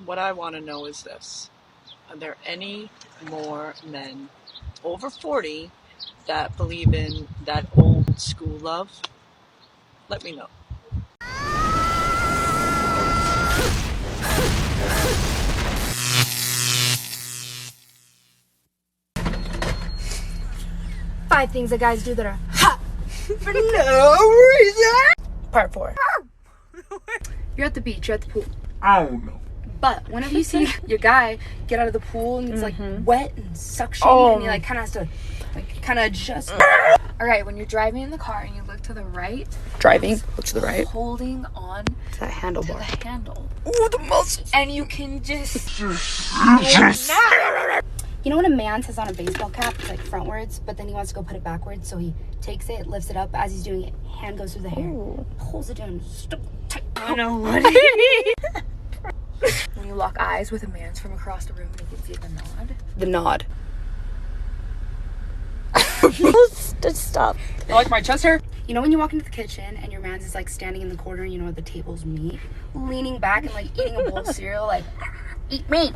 What I want to know is this. Are there any more men over 40 that believe in that old school love? Let me know. Five things that guys do that are hot for no reason. Part 4. You're at the beach, you're at the pool. I don't know. But whenever you see your guy get out of the pool and it's like wet and suction and he like kind of has to like kind of adjust. All right, when you're driving in the car and you look to the right. Look to the right. Holding on to that handlebar. To the handle. Ooh, the muscles. And you can just. You know when a man says on a baseball cap, it's like frontwards, but then he wants to go put it backwards, so he takes it, lifts it up. As he's doing it, hand goes through the hair, pulls it down, I know what it is. When you lock eyes with a man from across the room and he gives you the nod. The nod. Just stop. You like my chest hair? You know when you walk into the kitchen and your man's is like standing in the corner, you know where the tables meet, leaning back and like eating a bowl of cereal, like, eat me.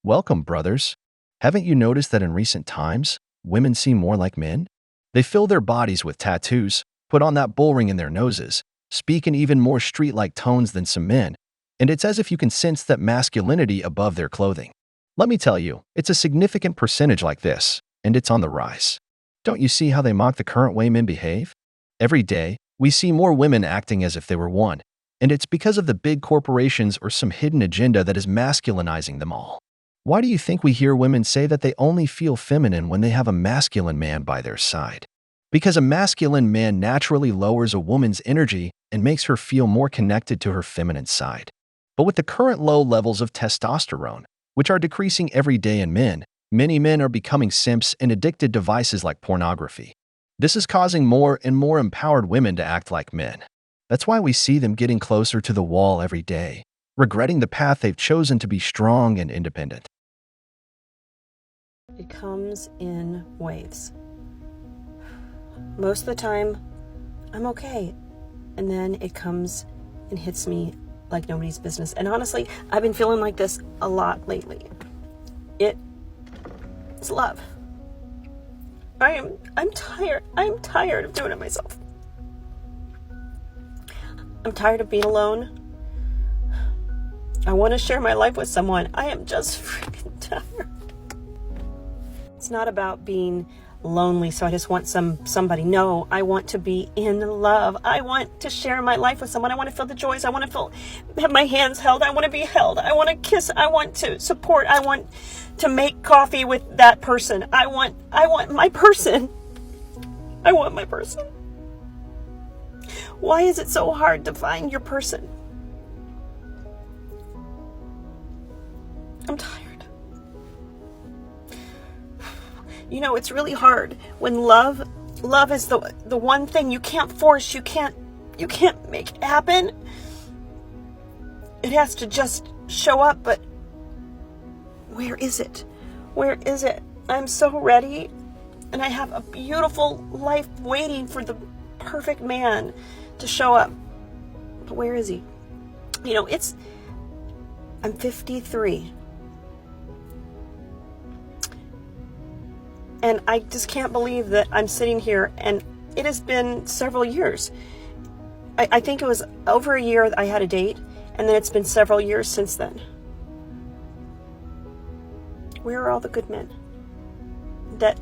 Welcome, brothers. Haven't you noticed that in recent times, women seem more like men? They fill their bodies with tattoos, put on that bull ring in their noses, speak in even more street-like tones than some men, and it's as if you can sense that masculinity above their clothing. Let me tell you, it's a significant percentage like this, and it's on the rise. Don't you see how they mock the current way men behave? Every day, we see more women acting as if they were one, and it's because of the big corporations or some hidden agenda that is masculinizing them all. Why do you think we hear women say that they only feel feminine when they have a masculine man by their side? Because a masculine man naturally lowers a woman's energy and makes her feel more connected to her feminine side. But with the current low levels of testosterone, which are decreasing every day in men, many men are becoming simps and addicted to vices like pornography. This is causing more and more empowered women to act like men. That's why we see them getting closer to the wall every day, regretting the path they've chosen to be strong and independent. It comes in waves. Most of the time, I'm okay. And then it comes and hits me like nobody's business. And honestly, I've been feeling like this a lot lately. It's love. I'm tired. I'm tired of doing it myself. I'm tired of being alone. I want to share my life with someone. I am just freaking tired. It's not about being lonely, so I just want somebody. No, I want to be in love. I want to share my life with someone. I want to feel the joys. I want to have my hands held. I want to be held. I want to kiss. I want to support. I want to make coffee with that person. I want my person. I want my person. Why is it so hard to find your person? I'm tired. You know, it's really hard when love is the one thing you can't force, you can't make it happen. It has to just show up, but where is it? Where is it? I'm so ready, and I have a beautiful life waiting for the perfect man to show up. But where is he? You know, I'm 53. And I just can't believe that I'm sitting here, and it has been several years. I think it was over a year that I had a date, and then it's been several years since then. Where are all the good men that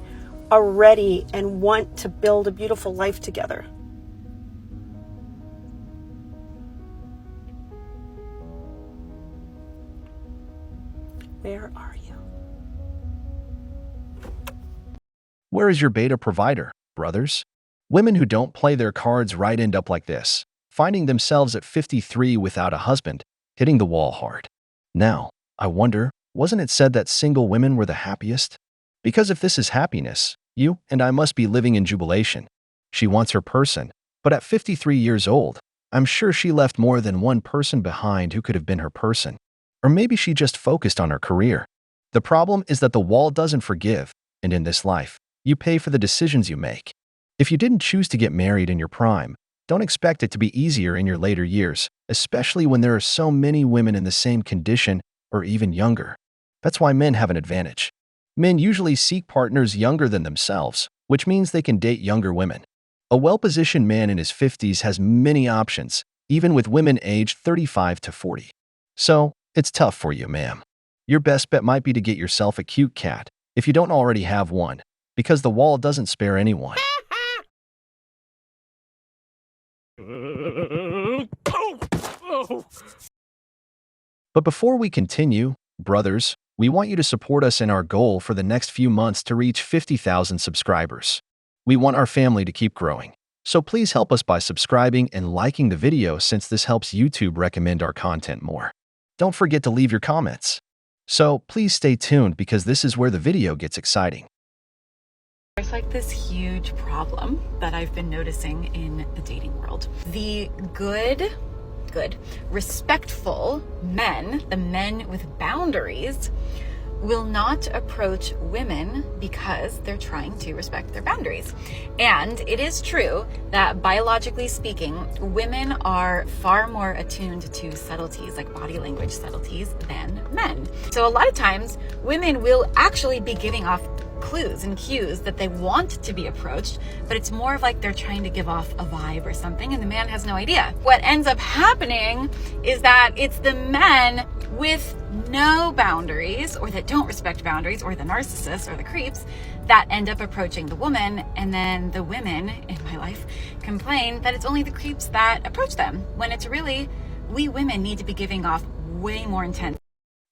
are ready and want to build a beautiful life together? Where are you? Where is your beta provider, brothers? Women who don't play their cards right end up like this, finding themselves at 53 without a husband, hitting the wall hard. Now, I wonder, wasn't it said that single women were the happiest? Because if this is happiness, you and I must be living in jubilation. She wants her person, but at 53 years old, I'm sure she left more than one person behind who could have been her person. Or maybe she just focused on her career. The problem is that the wall doesn't forgive, and in this life, you pay for the decisions you make. If you didn't choose to get married in your prime, Don't expect it to be easier in your later years, especially when there are so many women in the same condition or even younger. That's why men have an advantage. Men usually seek partners younger than themselves, which means they can date younger women. A well-positioned man in his 50s has many options, even with women aged 35 to 40. So, it's tough for you, ma'am. Your best bet might be to get yourself a cute cat, if you don't already have one, because the wall doesn't spare anyone. But before we continue, brothers, we want you to support us in our goal for the next few months to reach 50,000 subscribers. We want our family to keep growing. So please help us by subscribing and liking the video since this helps YouTube recommend our content more. Don't forget to leave your comments. So please stay tuned because this is where the video gets exciting. There's like this huge problem that I've been noticing in the dating world. The good, respectful men, the men with boundaries, will not approach women because they're trying to respect their boundaries. And it is true that biologically speaking, women are far more attuned to subtleties, like body language subtleties, than men. So a lot of times, women will actually be giving off clues and cues that they want to be approached, but it's more of like they're trying to give off a vibe or something, and the man has no idea. What ends up happening is that it's the men with no boundaries, or that don't respect boundaries, or the narcissists or the creeps, that end up approaching the woman, and then the women in my life complain that it's only the creeps that approach them, when it's really we women need to be giving off way more intense.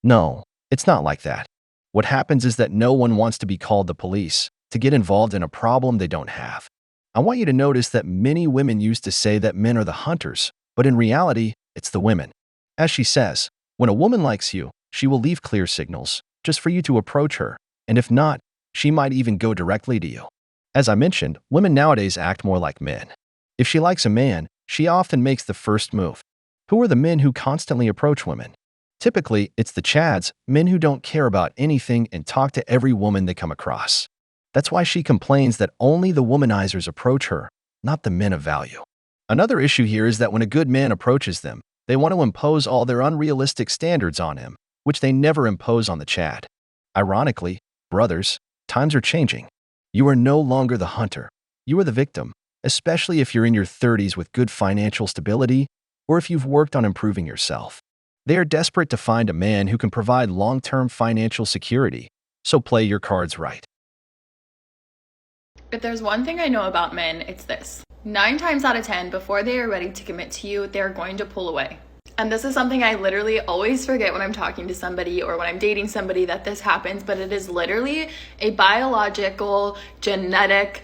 No, it's not like that. What happens is that no one wants to be called the police, to get involved in a problem they don't have. I want you to notice that many women used to say that men are the hunters, but in reality, it's the women. As she says, when a woman likes you, she will leave clear signals, just for you to approach her, and if not, she might even go directly to you. As I mentioned, women nowadays act more like men. If she likes a man, she often makes the first move. Who are the men who constantly approach women? Typically, it's the chads, men who don't care about anything and talk to every woman they come across. That's why she complains that only the womanizers approach her, not the men of value. Another issue here is that when a good man approaches them, they want to impose all their unrealistic standards on him, which they never impose on the chad. Ironically, brothers, times are changing. You are no longer the hunter. You are the victim, especially if you're in your 30s with good financial stability or if you've worked on improving yourself. They are desperate to find a man who can provide long-term financial security, so play your cards right. If there's one thing I know about men, it's this. 9 times out of 10, before they are ready to commit to you, they're going to pull away. And this is something I literally always forget when I'm talking to somebody or when I'm dating somebody that this happens, but it is literally a biological, genetic,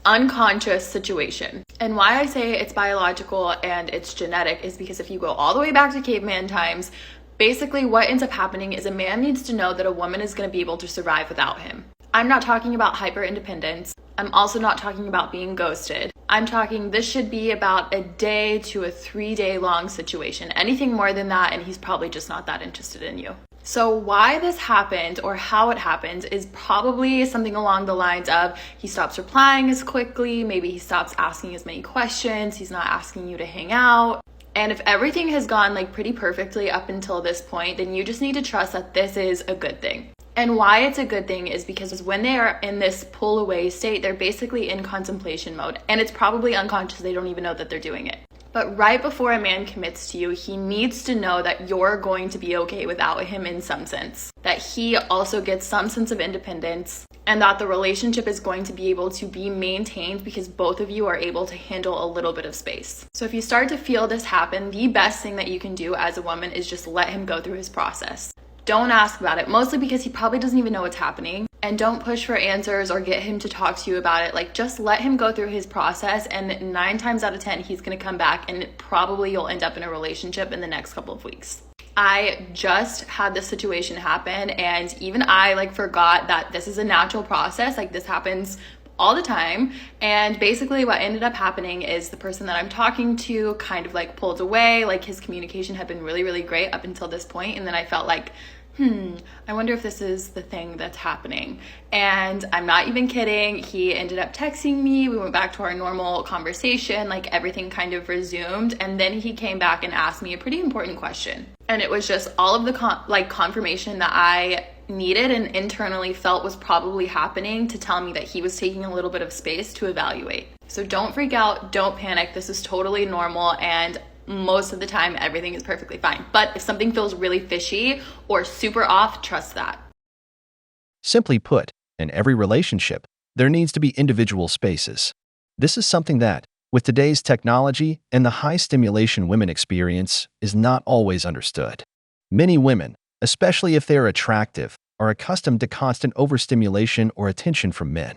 unconscious situation. And why I say it's biological and it's genetic is because if you go all the way back to caveman times, basically what ends up happening is a man needs to know that a woman is going to be able to survive without him. I'm not talking about hyper independence. I'm also not talking about being ghosted. I'm talking this should be about a day to a 3-day long situation. Anything more than that, and he's probably just not that interested in you. So why this happened or how it happened is probably something along the lines of he stops replying as quickly, maybe he stops asking as many questions, he's not asking you to hang out. And if everything has gone like pretty perfectly up until this point, then you just need to trust that this is a good thing. And why it's a good thing is because when they are in this pull away state, they're basically in contemplation mode. And it's probably unconscious, they don't even know that they're doing it. But right before a man commits to you, he needs to know that you're going to be okay without him in some sense. That he also gets some sense of independence and that the relationship is going to be able to be maintained because both of you are able to handle a little bit of space. So if you start to feel this happen, the best thing that you can do as a woman is just let him go through his process. Don't ask about it, mostly because he probably doesn't even know what's happening. And don't push for answers or get him to talk to you about it. Like, just let him go through his process, and 9 times out of 10, he's gonna come back and probably you'll end up in a relationship in the next couple of weeks. I just had this situation happen, and even I forgot that this is a natural process. Like, this happens all the time. And basically what ended up happening is the person that I'm talking to kind of pulled away. His communication had been really, really great up until this point, and then I felt like I wonder if this is the thing that's happening. And I'm not even kidding. He ended up texting me. We went back to our normal conversation, like everything kind of resumed. And then he came back and asked me a pretty important question. And it was just all of the confirmation that I needed and internally felt was probably happening to tell me that he was taking a little bit of space to evaluate. So don't freak out. Don't panic. This is totally normal. And most of the time, everything is perfectly fine. But if something feels really fishy or super off, trust that. Simply put, in every relationship, there needs to be individual spaces. This is something that, with today's technology and the high stimulation women experience, is not always understood. Many women, especially if they are attractive, are accustomed to constant overstimulation or attention from men.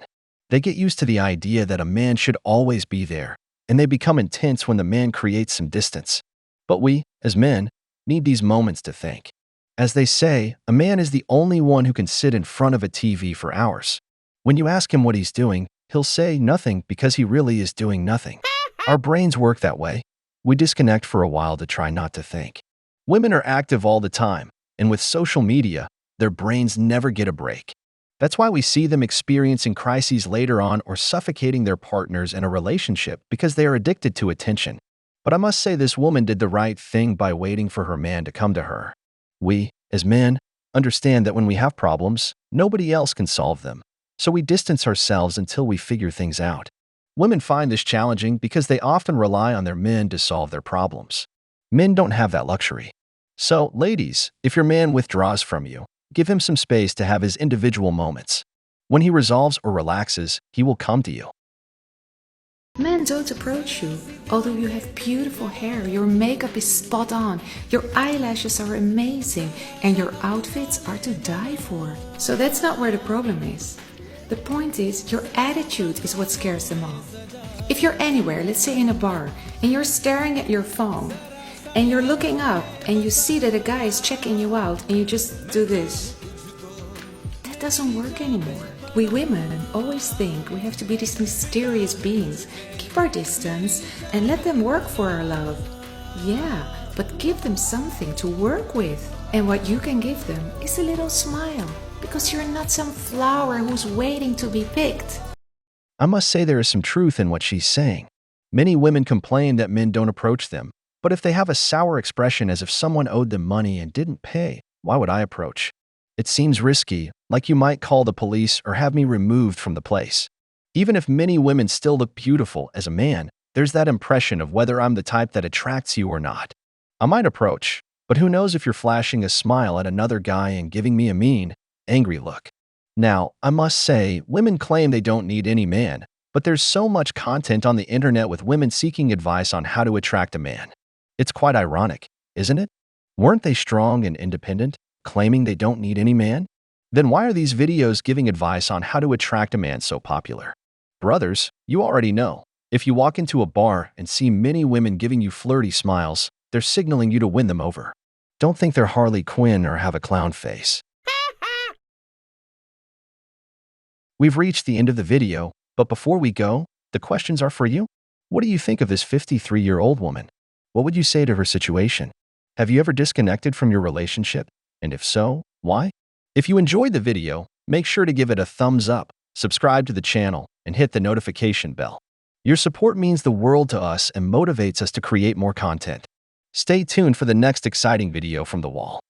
They get used to the idea that a man should always be there, and they become intense when the man creates some distance. But we, as men, need these moments to think. As they say, a man is the only one who can sit in front of a TV for hours. When you ask him what he's doing, he'll say nothing because he really is doing nothing. Our brains work that way. We disconnect for a while to try not to think. Women are active all the time, and with social media, their brains never get a break. That's why we see them experiencing crises later on or suffocating their partners in a relationship because they are addicted to attention. But I must say this woman did the right thing by waiting for her man to come to her. We, as men, understand that when we have problems, nobody else can solve them. So we distance ourselves until we figure things out. Women find this challenging because they often rely on their men to solve their problems. Men don't have that luxury. So, ladies, if your man withdraws from you, give him some space to have his individual moments. When he resolves or relaxes, he will come to you. Men don't approach you. Although you have beautiful hair, your makeup is spot on, your eyelashes are amazing, and your outfits are to die for. So that's not where the problem is. The point is, your attitude is what scares them off. If you're anywhere, let's say in a bar, and you're staring at your phone, and you're looking up, and you see that a guy is checking you out, and you just do this, that doesn't work anymore. We women always think we have to be these mysterious beings, keep our distance, and let them work for our love. Yeah, but give them something to work with. And what you can give them is a little smile, because you're not some flower who's waiting to be picked. I must say there is some truth in what she's saying. Many women complain that men don't approach them, but if they have a sour expression as if someone owed them money and didn't pay, why would I approach? It seems risky, like you might call the police or have me removed from the place. Even if many women still look beautiful as a man, there's that impression of whether I'm the type that attracts you or not. I might approach, but who knows if you're flashing a smile at another guy and giving me a mean, angry look. Now, I must say, women claim they don't need any man, but there's so much content on the internet with women seeking advice on how to attract a man. It's quite ironic, isn't it? Weren't they strong and independent, claiming they don't need any man? Then why are these videos giving advice on how to attract a man so popular? Brothers, you already know. If you walk into a bar and see many women giving you flirty smiles, they're signaling you to win them over. Don't think they're Harley Quinn or have a clown face. We've reached the end of the video, but before we go, the questions are for you. What do you think of this 53-year-old woman? What would you say to her situation? Have you ever disconnected from your relationship? And if so, why? If you enjoyed the video, make sure to give it a thumbs up, subscribe to the channel, and hit the notification bell. Your support means the world to us and motivates us to create more content. Stay tuned for the next exciting video from The Wall.